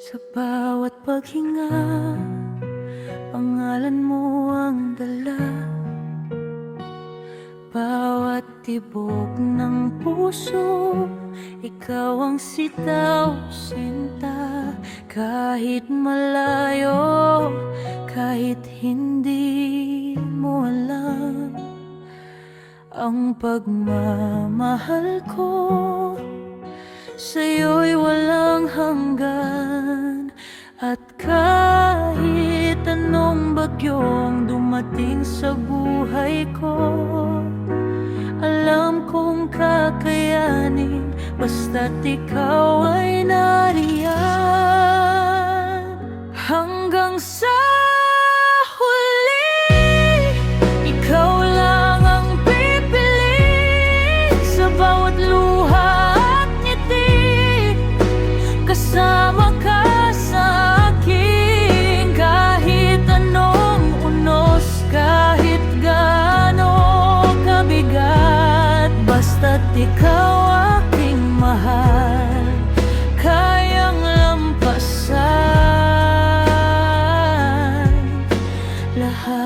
Sa bawat paghinga, pangalan mo ang dala. Bawat tibok ng puso, ikaw ang sitaw, sinta. Kahit malayo, kahit hindi mo alam, ang pagmamahal ko sa'yo'y walang hanggan. At kahit anong bagyong dumating sa buhay ko, alam kong kakayanin, basta't ikaw ay nariyan. Hanggang sa huli, ikaw lang ang pipiliin. Sa bawat luha at ngiti, kasama ka sa akin. Kahit anong unos, kahit gaano kabigat, basta't ikaw aking mahal, kayang lampasan lahat.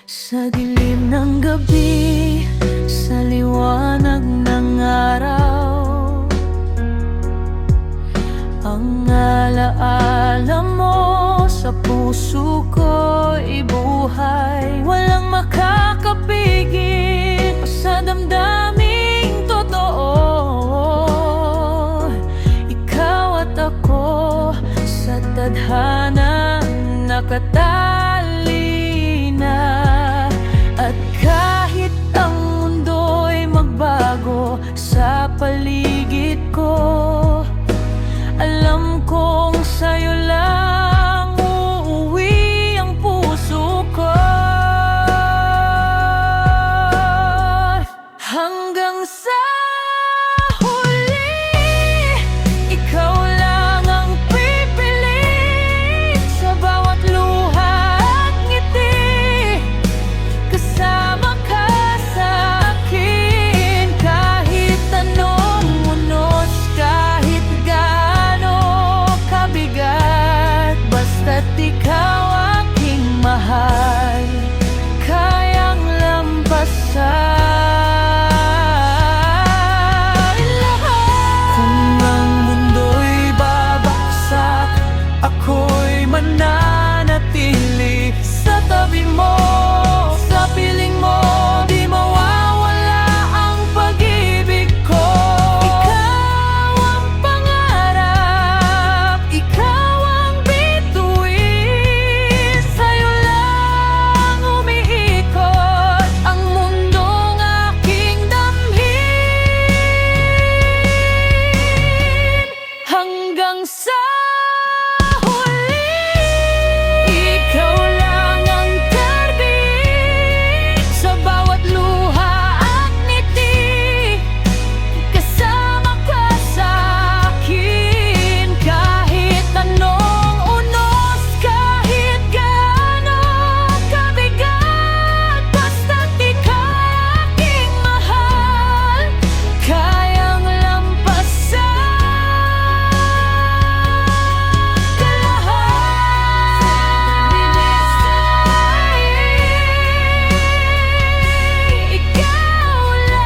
Sa dilim ng gabi, sa liwanag ng araw, ang alaala mo sa puso ko'y buhay. Walang makakapigil sa damdaming totoo. Ikaw at ako sa tadhana nakatali na. At kahit ang mundo'y magbago sa paligid ko, alam kong sa'yo lang uuwi ang puso ko. Hanggang sa huli, ikaw lang ang pipiliin. Sa bawat luha at ngiti, kasama ka sa akin. Kahit anong unos, kahit gaano kabigat, basta't ikaw aking mahal, kayang lampasan lahat. Kung ang mundo'y babagsak, ako'y mananatili sa tabi mo. Sa piling mo, di mawawala ang pag-ibig ko. Ikaw ang pangarap, ikaw ang bituin. Sa'yo lang umiikot ang mundong aking damhin. Hanggang sa huli, ikaw lang ang tarbin. Sa bawat luha at ngiti, kasama ka sa akin. Kahit anong unos, kahit gaano kabigat, basta't ikaw aking mahal, kayang lampasan ikaw lang.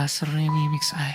Sa Remix ay